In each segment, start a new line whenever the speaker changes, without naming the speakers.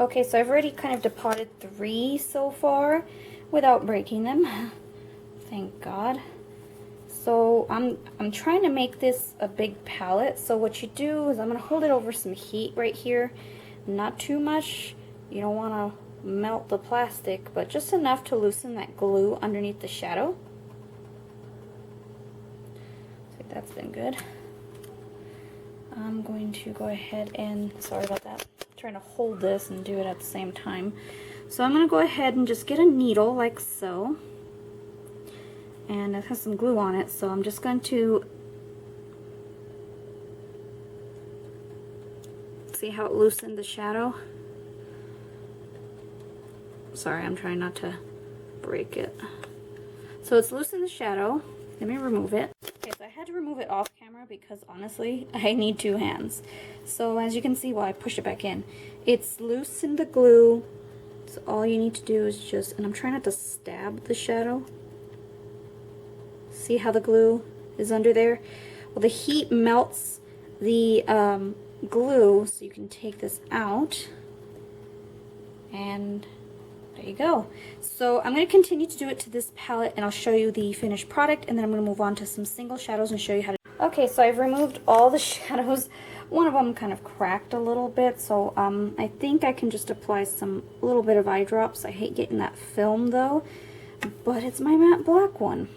Okay, so I've already kind of depotted 3 so far without breaking them. Thank God. So I'm trying to make this a big palette. So what you do is I'm going to hold it over some heat right here. Not too much. You don't want to melt the plastic, but just enough to loosen that glue underneath the shadow. So that's been good. I'm going to go ahead and, sorry about that, I'm trying to hold this and do it at the same time. So I'm going to go ahead and just get a needle like so. And it has some glue on it, so I'm just going to see how it loosened the shadow. Sorry, I'm trying not to break it. So it's loosened the shadow. Let me remove it. Okay, so I had to remove it off camera because honestly, I need 2 hands. So as you can see while I push it back in, it's loosened the glue. So all you need to do is just, and I'm trying not to stab the shadow. See how the glue is under there? Well, the heat melts the glue, so you can take this out. And there you go. So I'm going to continue to do it to this palette, and I'll show you the finished product, and then I'm going to move on to some single shadows and show you how to. Okay, so I've removed all the shadows. One of them kind of cracked a little bit, so I think I can just apply some little bit of eye drops. I hate getting that film though, but it's my matte black one.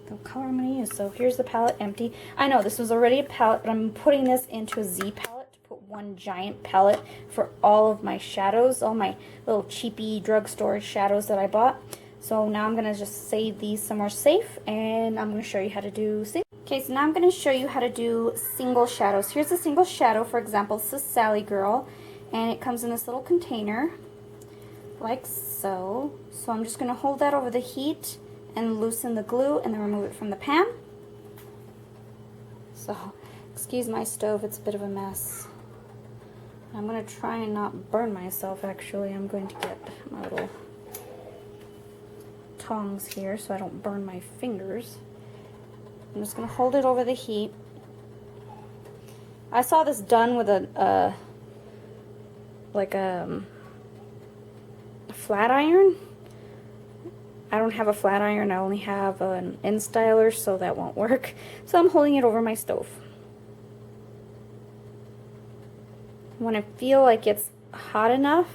The color I'm going to use. So here's the palette empty. I know this was already a palette, but I'm putting this into a Z palette to put one giant palette for all of my shadows, all my little cheapy drugstore shadows that I bought. So now I'm going to just save these somewhere safe, and I'm going to show you how to do single. Okay, so now I'm going to show you how to do single shadows. Here's a single shadow. For example, this is Sally Girl, and it comes in this little container like so. So I'm just going to hold that over the heat and loosen the glue and then remove it from the pan. So, excuse my stove, it's a bit of a mess. I'm going to try and not burn myself actually. I'm going to get my little tongs here so I don't burn my fingers. I'm just going to hold it over the heat. I saw this done with a flat iron. I don't have a flat iron, I only have an end styler, so that won't work. So I'm holding it over my stove. When I feel like it's hot enough,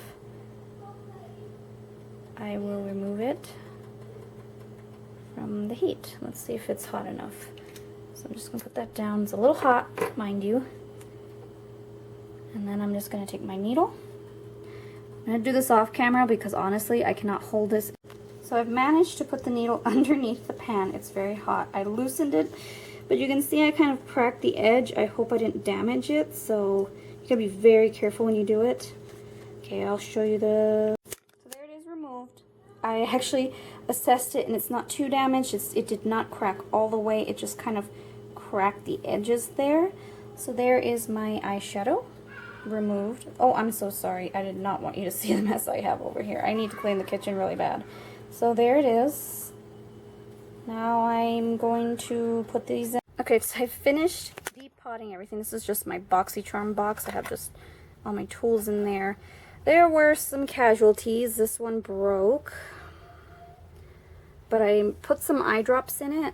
I will remove it from the heat. Let's see if it's hot enough. So I'm just going to put that down. It's a little hot, mind you. And then I'm just going to take my needle. I'm going to do this off camera because honestly, I cannot hold this. So I've managed to put the needle underneath the pan. It's very hot. I loosened it, but you can see I kind of cracked the edge. I hope I didn't damage it, so you gotta be very careful when you do it. Okay, I'll show you the... So there it is removed. I actually assessed it and it's not too damaged. It did not crack all the way. It just kind of cracked the edges there. So there is my eyeshadow removed. Oh, I'm so sorry. I did not want you to see the mess I have over here. I need to clean the kitchen really bad. So there it is. Now I'm going to put these in. Okay, so I finished depotting everything. This is just my BoxyCharm box. I have just all my tools in there. There were some casualties. This one broke. But I put some eye drops in it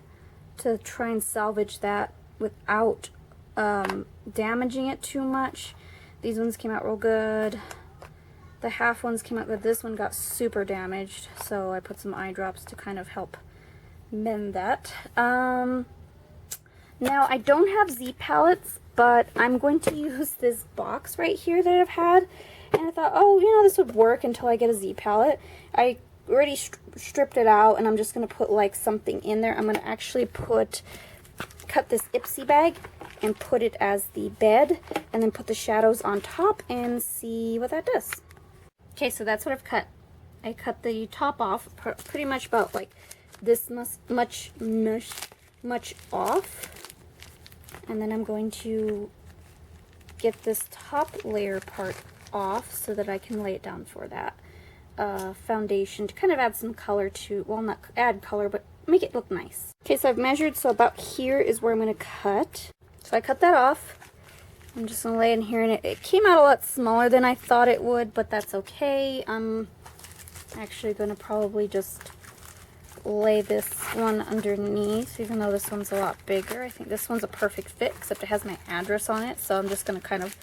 to try and salvage that without damaging it too much. These ones came out real good. The half ones came out good. This one got super damaged, so I put some eye drops to kind of help mend that. Now, I don't have Z palettes, but I'm going to use this box right here that I've had. And I thought, oh, you know, this would work until I get a Z palette. I already stripped it out, and I'm just going to put, like, something in there. I'm going to actually cut this Ipsy bag and put it as the bed, and then put the shadows on top and see what that does. Okay, so that's what I've cut. I cut the top off, pretty much about like this much off. And then I'm going to get this top layer part off so that I can lay it down for that foundation to kind of add some color to, well, not add color, but make it look nice. Okay, so I've measured, so about here is where I'm going to cut. So I cut that off. I'm just going to lay in here, and it came out a lot smaller than I thought it would, but that's okay. I'm actually going to probably just lay this one underneath, even though this one's a lot bigger. I think this one's a perfect fit, except it has my address on it, so I'm just going to kind of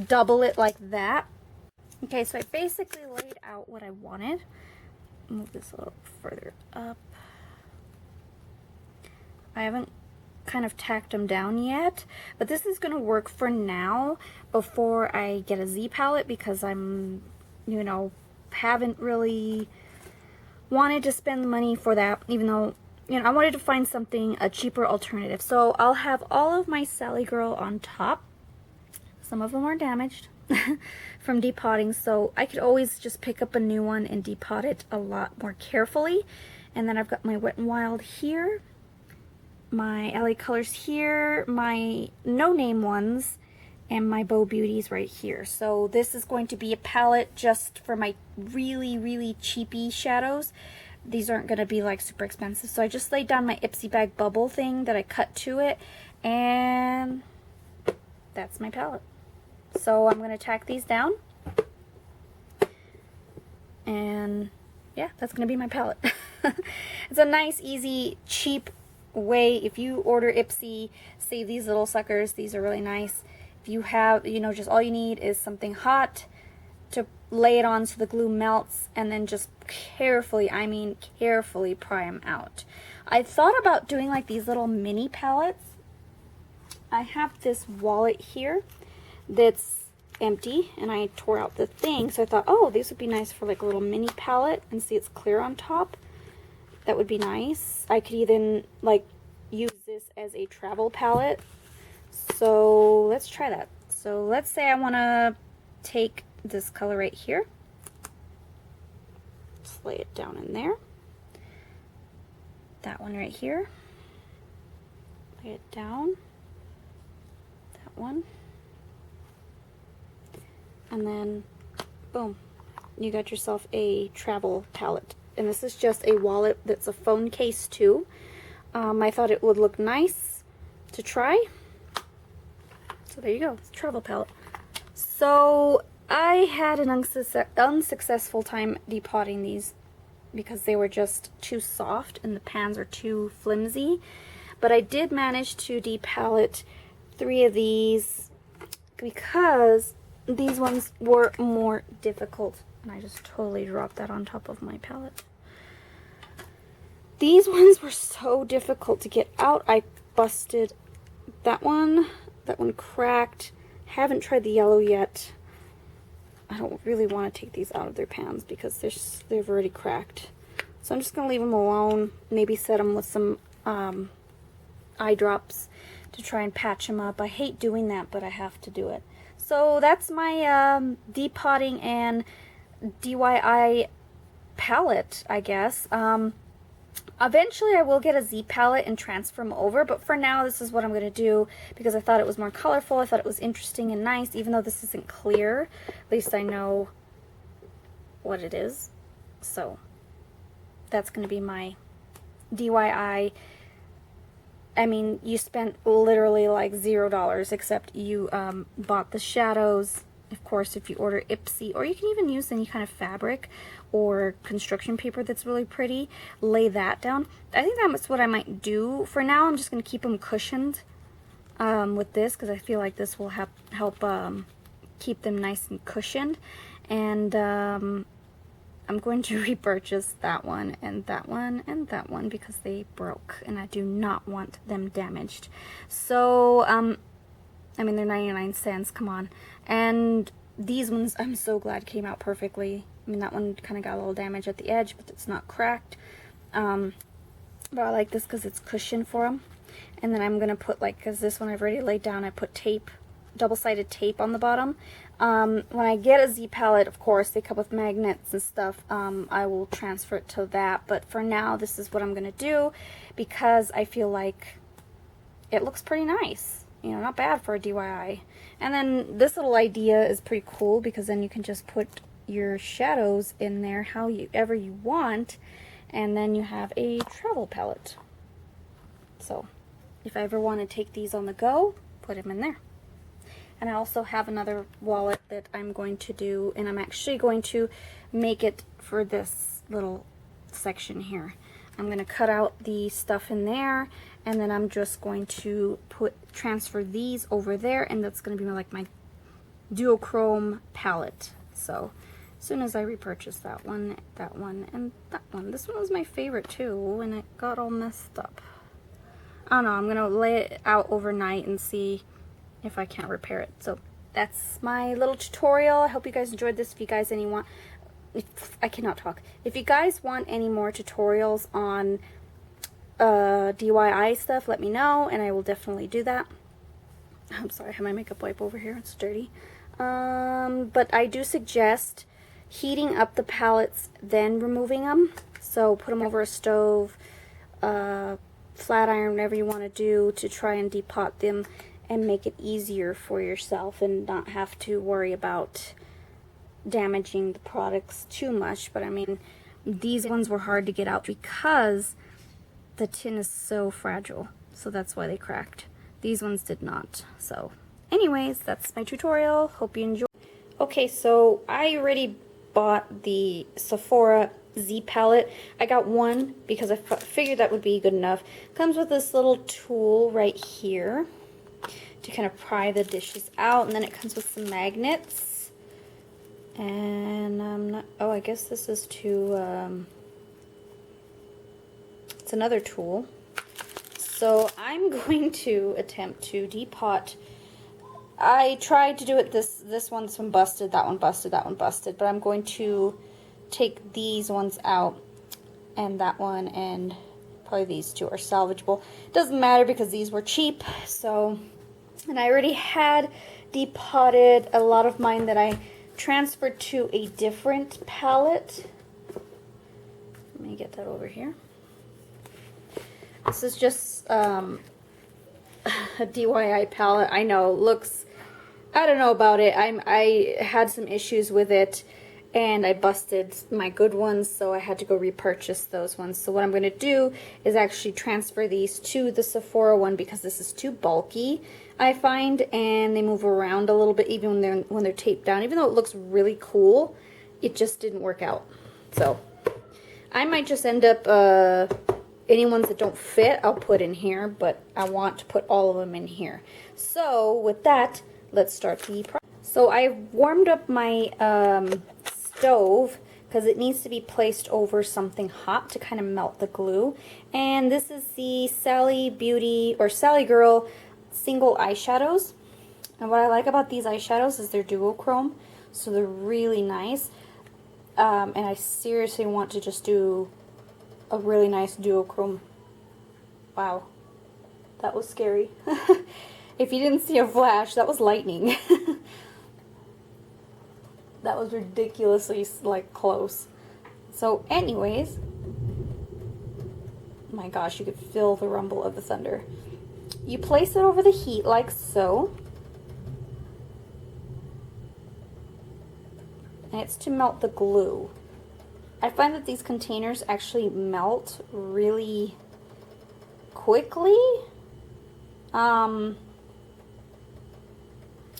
double it like that. Okay, so I basically laid out what I wanted. Move this a little further up. I haven't kind of tacked them down yet, but this is going to work for now before I get a Z palette, because I'm, you know, haven't really wanted to spend the money for that, even though, you know, I wanted to find something, a cheaper alternative. So I'll have all of my Sally Girl on top. Some of them are damaged from depotting, so I could always just pick up a new one and depot it a lot more carefully. And then I've got my Wet n Wild here, my LA Colors here, my no-name ones, and my Bow Beauties right here. So this is going to be a palette just for my really, really cheapy shadows. These aren't going to be like super expensive. So I just laid down my Ipsy bag bubble thing that I cut to it, and that's my palette. So I'm going to tack these down, and yeah, that's going to be my palette. It's a nice, easy, cheap way. If you order Ipsy, save these little suckers. These are really nice. If you have, you know, just all you need is something hot to lay it on so the glue melts, and then just carefully, I mean carefully, pry them out. I thought about doing like these little mini palettes. I have this wallet here that's empty, and I tore out the thing, so I thought, oh, these would be nice for like a little mini palette, and see it's clear on top. That would be nice. I could even like use this as a travel palette. So let's try that. So let's say I want to take this color right here. Just lay it down in there. That one right here. Lay it down. That one. And then, boom, you got yourself a travel palette. And this is just a wallet that's a phone case too. I thought it would look nice to try. So there you go, it's a travel palette. So I had an unsuccessful time depotting these because they were just too soft and the pans are too flimsy. But I did manage to depalette 3 of these because these ones were more difficult. And I just totally dropped that on top of my palette. These ones were so difficult to get out. I busted that one cracked. Haven't tried the yellow yet. I don't really want to take these out of their pans because they've already cracked. So I'm just going to leave them alone. Maybe set them with some eye drops to try and patch them up. I hate doing that, but I have to do it. So that's my depotting and DIY palette, I guess. Eventually I will get a Z palette and transfer them over, but for now this is what I'm going to do because I thought it was more colorful. I thought it was interesting and nice, even though this isn't clear. At least I know what it is. So that's going to be my DIY. I mean, you spent literally like $0, except you bought the shadows. Of course, if you order Ipsy, or you can even use any kind of fabric or construction paper that's really pretty, lay that down. I think that's what I might do. For now, I'm just going to keep them cushioned with this because I feel like this will help keep them nice and cushioned. And I'm going to repurchase that one and that one and that one because they broke and I do not want them damaged. So, I mean, they're 99 cents, come on. And these ones, I'm so glad came out perfectly. I mean, that one kind of got a little damage at the edge, but it's not cracked. But I like this because it's cushioned for them. And then I'm going to put, like, because this one I've already laid down, I put tape, double-sided tape on the bottom. When I get a Z palette, of course, they come with magnets and stuff. I will transfer it to that. But for now, this is what I'm going to do because I feel like it looks pretty nice. You know, not bad for a DIY. And then this little idea is pretty cool because then you can just put your shadows in there however you want. And then you have a travel palette. So if I ever want to take these on the go, put them in there. And I also have another wallet that I'm going to do, and I'm actually going to make it for this little section here. I'm going to cut out the stuff in there, and then I'm just going to transfer these over there, and that's going to be like my duochrome palette. So as soon as I repurchase that one, and that one. This one was my favorite too, and it got all messed up. I don't know, I'm going to lay it out overnight and see if I can't repair it. So that's my little tutorial. I hope you guys enjoyed this. If you guys if you guys want any more tutorials on DIY stuff, let me know, and I will definitely do that. I'm sorry, I have my makeup wipe over here, it's dirty. But I do suggest heating up the palettes, then removing them. So put them over a stove, flat iron, whatever you want to do to try and depot them and make it easier for yourself and not have to worry about damaging the products too much. But I mean, these ones were hard to get out because the tin is so fragile, so that's why they cracked. These ones did not. So anyways, that's my tutorial. Hope you enjoy. Okay, so I already bought the Sephora Z palette. I got one because I figured that would be good enough. Comes with this little tool right here to kind of pry the dishes out, and then it comes with some magnets. And I'm not, oh, I guess this is to, it's another tool. So I'm going to attempt to depot. I tried to do it this one busted, that one busted, that one busted, but I'm going to take these ones out, and that one, and probably these two are salvageable. Doesn't matter because these were cheap. So, and I already had depotted a lot of mine that I transferred to a different palette. Let me get that over here. This is just a DIY palette. I know, looks, I don't know about it. I had some issues with it, and I busted my good ones, so I had to go repurchase those ones. So what I'm going to do is actually transfer these to the Sephora one because this is too bulky, I find, and they move around a little bit even when they're taped down. Even though it looks really cool, it just didn't work out. So I might just end up any ones that don't fit I'll put in here, but I want to put all of them in here. So with that, let's start the process. So I warmed up my stove because it needs to be placed over something hot to kind of melt the glue. And this is the Sally Beauty or Sally Girl single eyeshadows. And what I like about these eyeshadows is they're duochrome, so they're really nice. And I seriously want to just do a really nice duochrome. Wow, that was scary. If you didn't see a flash, that was lightning. That was ridiculously like close. So anyways, my gosh, you could feel the rumble of the thunder. You place it over the heat like so. And it's to melt the glue. I find that these containers actually melt really quickly.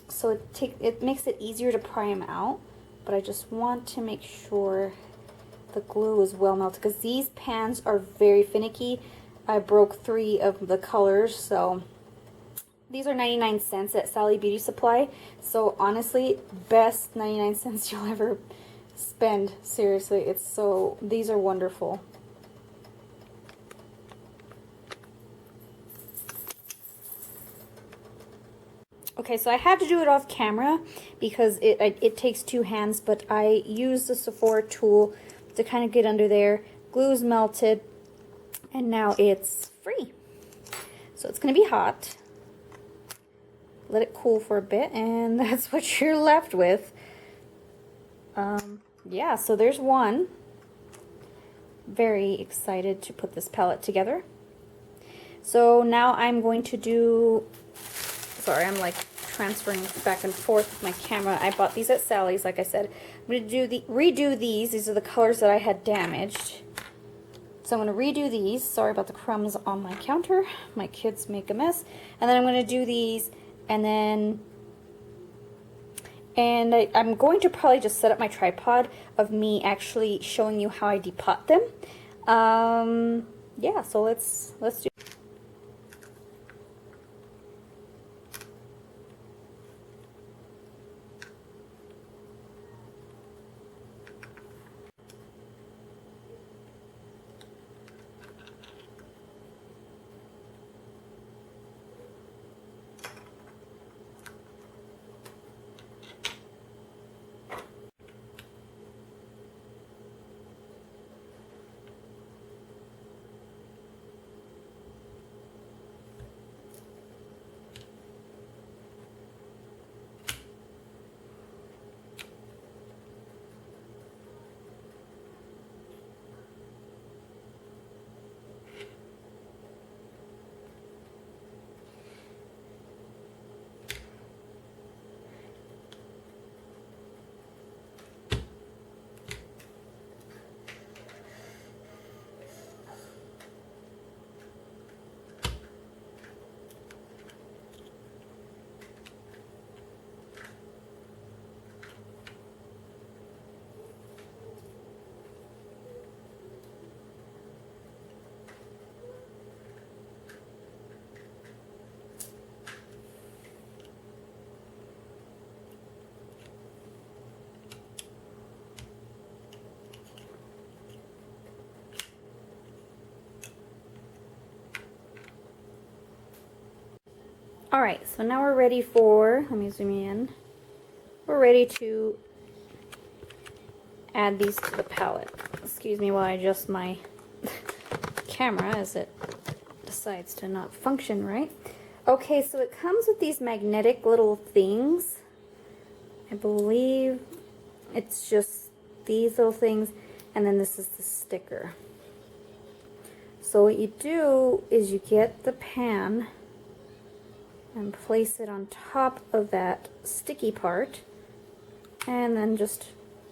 So it makes it easier to pry them out, but I just want to make sure the glue is well melted because these pans are very finicky. I broke 3 of the colors, so these are 99 cents at Sally Beauty Supply. So honestly, best 99 cents you'll ever spend. Seriously, these are wonderful. Okay, so I had to do it off camera because it takes 2 hands, but I used the Sephora tool to kind of get under there. Glue's melted, and now it's free. So it's going to be hot. Let it cool for a bit, and that's what you're left with. Yeah, so there's one. Very excited to put this palette together. So now I'm going to do... Sorry, I'm like transferring back and forth with my camera. I bought these at Sally's, like I said. I'm going to redo these. These are the colors that I had damaged. So I'm going to redo these. Sorry about the crumbs on my counter. My kids make a mess. And then I'm going to do these, and then I'm going to probably just set up my tripod of me actually showing you how I depot them. Yeah, so let's do. Alright, so now we're ready for, let me zoom in, we're ready to add these to the palette. Excuse me while I adjust my camera as it decides to not function right. Okay, so it comes with these magnetic little things. I believe it's just these little things, and then this is the sticker. So what you do is you get the pan and place it on top of that sticky part, and then just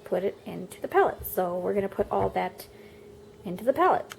put it into the palette. So we're going to put all that into the palette.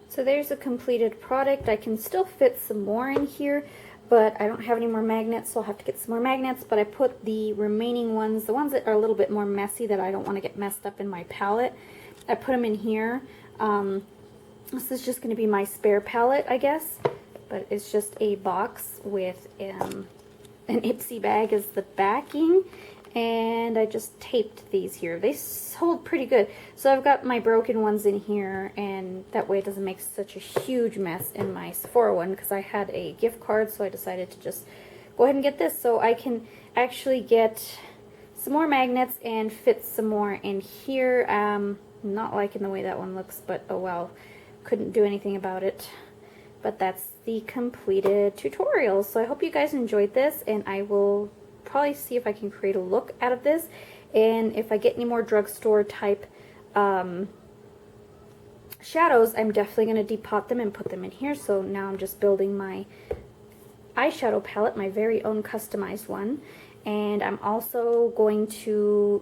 So there's a completed product. I can still fit some more in here, but I don't have any more magnets, so I'll have to get some more magnets. But I put the remaining ones, the ones that are a little bit more messy that I don't want to get messed up in my palette, I put them in here. This is just going to be my spare palette, I guess, but it's just a box with an Ipsy bag as the backing, and I just taped these here. They hold pretty good. So I've got my broken ones in here, and that way it doesn't make such a huge mess in my Sephora one, because I had a gift card, so I decided to just go ahead and get this so I can actually get some more magnets and fit some more in here. Not liking the way that one looks, but oh well, couldn't do anything about it. But that's the completed tutorial. So I hope you guys enjoyed this, and I will probably see if I can create a look out of this, and if I get any more drugstore type shadows, I'm definitely going to depot them and put them in here. So now I'm just building my eyeshadow palette, my very own customized one, and I'm also going to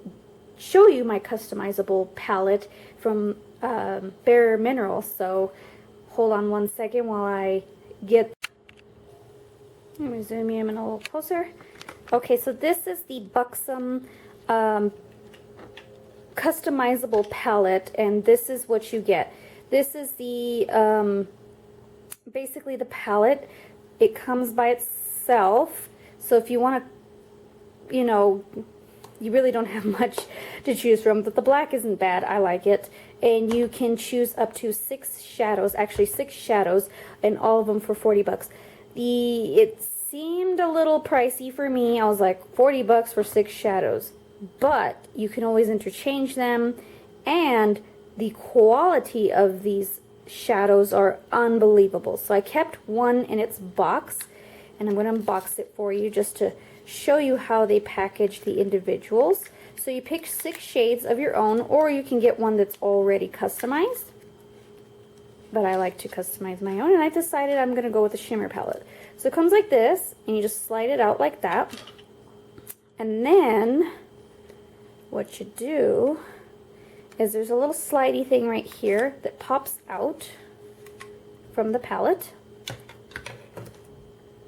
show you my customizable palette from Bare Minerals. So hold on one second while I get, let me zoom in a little closer. Okay, so this is the Buxom customizable palette, and this is what you get. This is the basically the palette. It comes by itself, so if you want to, you know, you really don't have much to choose from, but the black isn't bad. I like it. And you can choose up to 6 shadows, actually 6 shadows, and all of them for 40 bucks. It seemed a little pricey for me. I was like, 40 bucks for 6 shadows. But you can always interchange them, and the quality of these shadows are unbelievable. So I kept one in its box, and I'm going to unbox it for you just to show you how they package the individuals. So you pick 6 shades of your own, or you can get one that's already customized. But I like to customize my own, and I decided I'm going to go with a shimmer palette. So it comes like this, and you just slide it out like that. And then what you do is there's a little slidey thing right here that pops out from the palette.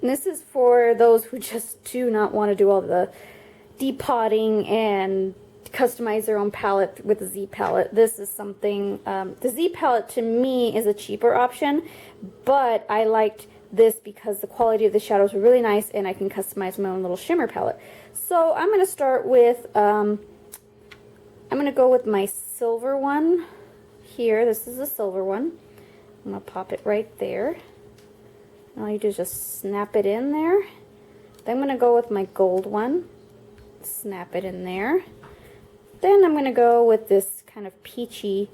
And this is for those who just do not want to do all the depotting and customize their own palette with the Z palette. This is something, the Z palette to me is a cheaper option, but I liked this because the quality of the shadows were really nice, and I can customize my own little shimmer palette. So I'm going to start with, I'm going to go with my silver one here. This is a silver one. I'm going to pop it right there. All you do is just snap it in there. Then I'm going to go with my gold one. Snap it in there. Then I'm going to go with this kind of peachy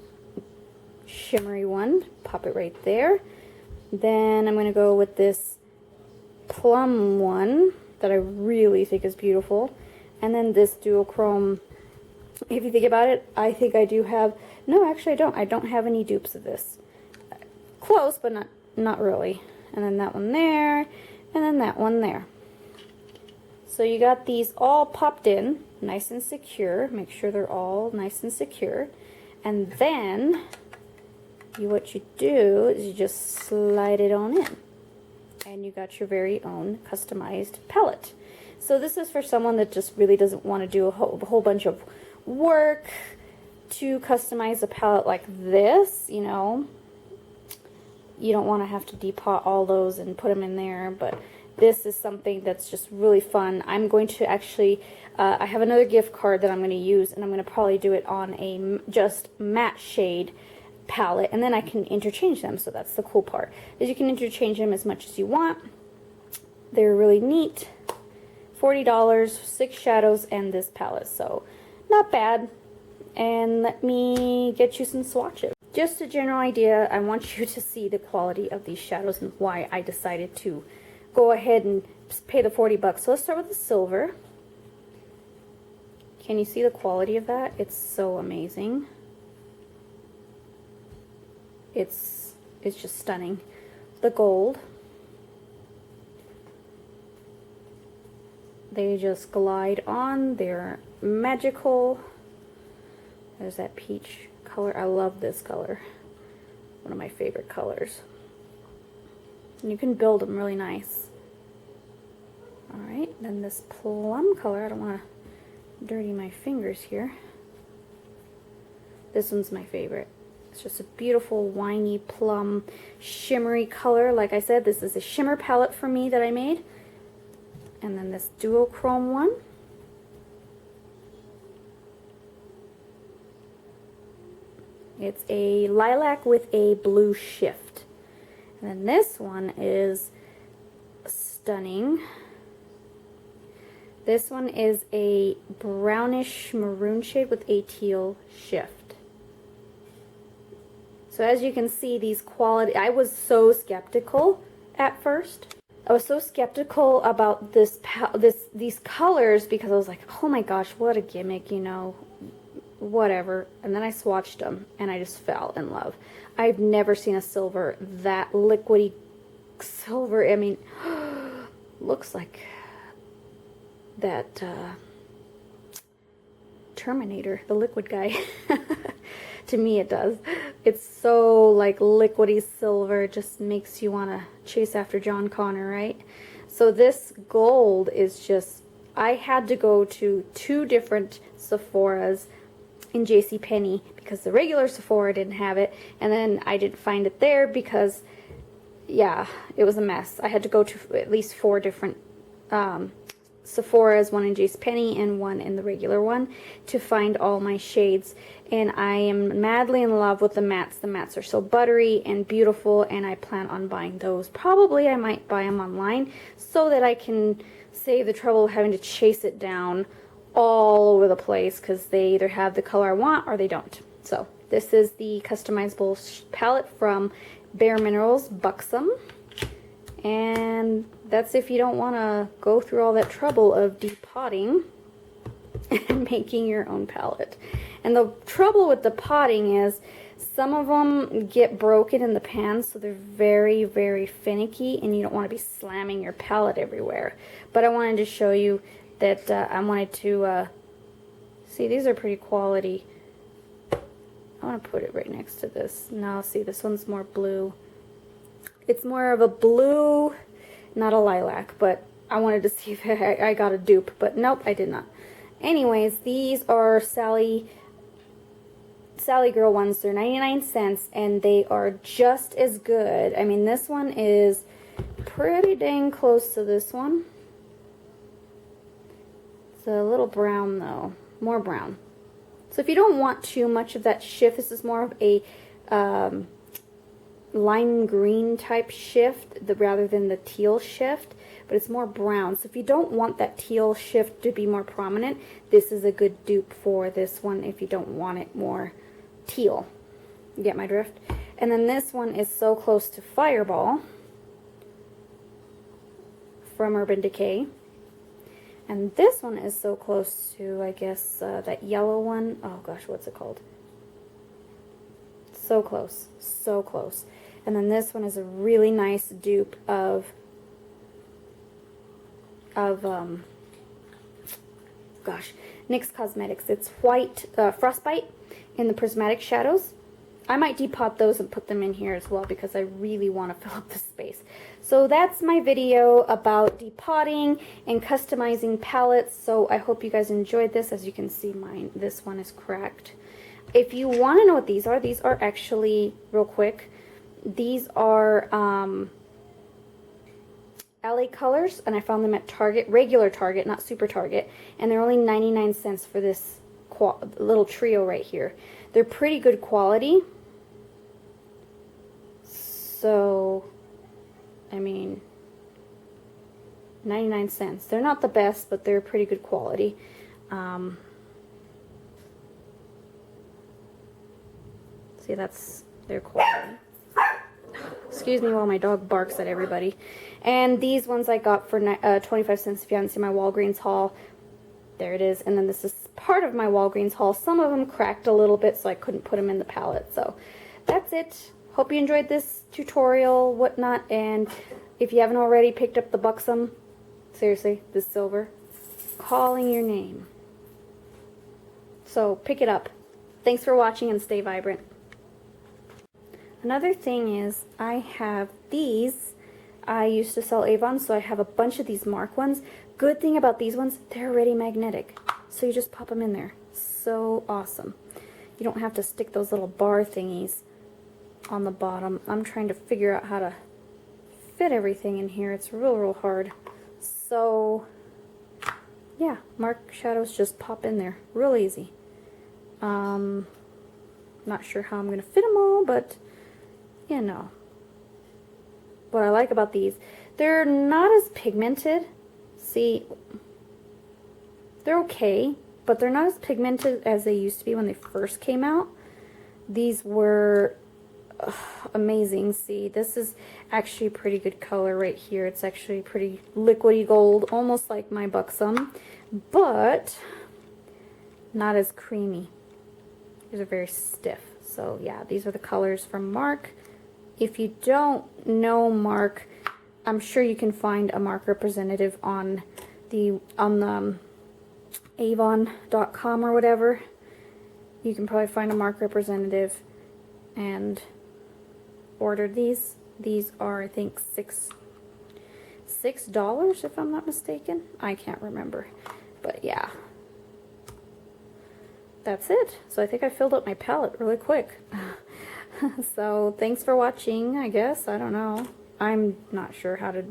shimmery one. Pop it right there. Then I'm going to go with this plum one that I really think is beautiful. And then this duochrome. If you think about it, I think I do have, no, actually I don't. I don't have any dupes of this. Close, but not really. And then that one there, and then that one there. So you got these all popped in, nice and secure. Make sure they're all nice and secure. And then what you do is you just slide it on in. And you got your very own customized palette. So this is for someone that just really doesn't want to do a whole bunch of work to customize a palette like this, you know. You don't want to have to depot all those and put them in there, but this is something that's just really fun. I'm going to actually, I have another gift card that I'm going to use, and I'm going to probably do it on a just matte shade palette, and then I can interchange them. So that's the cool part, is you can interchange them as much as you want. They're really neat. $40, 6 shadows, and this palette, so not bad. And let me get you some swatches. Just a general idea, I want you to see the quality of these shadows and why I decided to go ahead and pay the 40 bucks. So let's start with the silver. Can you see the quality of that? It's so amazing. It's just stunning. The gold. They just glide on. They're magical. There's that peach color. I love this color. One of my favorite colors. And you can build them really nice. Alright, then this plum color, I don't want to dirty my fingers here. This one's my favorite. It's just a beautiful winey plum shimmery color. Like I said, this is a shimmer palette for me that I made. And then this duochrome one. It's a lilac with a blue shift. And then this one is stunning. This one is a brownish maroon shade with a teal shift. So as you can see, these quality, I was so skeptical at first. I was so skeptical about these colors because I was like, oh my gosh, what a gimmick, you know, whatever. And then I swatched them and I just fell in love. I've never seen a silver that liquidy silver. I mean, looks like that Terminator, the liquid guy. To me it does. It's so like liquidy silver, it just makes you want to chase after John Connor, right? So this gold is just, I had to go to 2 different Sephoras in JCPenney because the regular Sephora didn't have it, and then I didn't find it there because, yeah, it was a mess. I had to go to at least 4 different Sephora's, one in JCPenney and one in the regular one, to find all my shades. And I am madly in love with the mattes. The mattes are so buttery and beautiful, and I plan on buying those. Probably I might buy them online so that I can save the trouble of having to chase it down all over the place, because they either have the color I want or they don't. So this is the customizable palette from Bare Minerals Buxom. And that's if you don't want to go through all that trouble of depotting and making your own palette. And the trouble with depotting is some of them get broken in the pan, so they're very, very finicky, and you don't want to be slamming your palette everywhere. But I wanted to show you that I wanted to see, these are pretty quality. I want to put it right next to this. No, see, this one's more blue. It's more of a blue, not a lilac, but I wanted to see if I got a dupe, but nope, I did not. Anyways, these are Sally Girl ones. They're 99 cents, and they are just as good. I mean, this one is pretty dang close to this one. It's a little brown, though. More brown. So if you don't want too much of that shift, this is more of a lime green type shift rather than the teal shift, but it's more brown. So if you don't want that teal shift to be more prominent, this is a good dupe for this one if you don't want it more teal. You get my drift? And then this one is so close to Fireball from Urban Decay. And this one is so close to, I guess, that yellow one. Oh gosh, what's it called? So close. So close. And then this one is a really nice dupe of gosh, NYX Cosmetics. It's white Frostbite in the prismatic shadows. I might depot those and put them in here as well because I really want to fill up the space. So that's my video about depotting and customizing palettes. So I hope you guys enjoyed this. As you can see, this one is cracked. If you want to know what these are actually, real quick, these are LA Colors, and I found them at Target, regular Target, not Super Target, and they're only 99 cents for this little trio right here. They're pretty good quality. So, I mean, 99 cents. They're not the best, but they're pretty good quality. See, that's their quality. Excuse me while my dog barks at everybody. And these ones I got for 25 cents if you haven't seen my Walgreens haul. There it is. And then this is part of my Walgreens haul. Some of them cracked a little bit, so I couldn't put them in the palette. So that's it. Hope you enjoyed this tutorial, whatnot. And if you haven't already picked up the Buxom, seriously, this silver, calling your name. So pick it up. Thanks for watching and stay vibrant. Another thing is I have these I used to sell Avon, so I have a bunch of these Mark ones. Good thing about these ones, they're already magnetic. So you just pop them in there. So awesome. You don't have to stick those little bar thingies on the bottom. I'm trying to figure out how to fit everything in here. It's real hard. So yeah, Mark shadows just pop in there. Real easy. Not sure how I'm going to fit them all, but you know. What I like about these, they're not as pigmented. See, they're okay, but they're not as pigmented as they used to be when they first came out. These were amazing. See, this is actually a pretty good color right here. It's actually pretty liquidy gold, almost like my Buxom, but not as creamy. These are very stiff. So yeah, these are the colors from Mark. If you don't know Mark, I'm sure you can find a Mark representative on the Avon.com or whatever. You can probably find a Mark representative and order these. These are, I think, $6 if I'm not mistaken. I can't remember, but yeah, that's it. So I think I filled up my palette really quick. So thanks for watching, I guess. I don't know. I'm not sure how to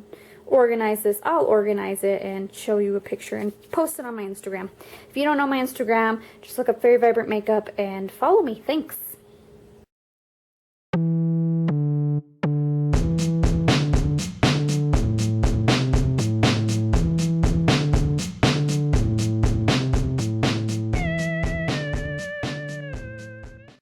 organize this. I'll organize it and show you a picture and post it on my Instagram. If you don't know my Instagram, just look up Fairy Vibrant Makeup and follow me. Thanks.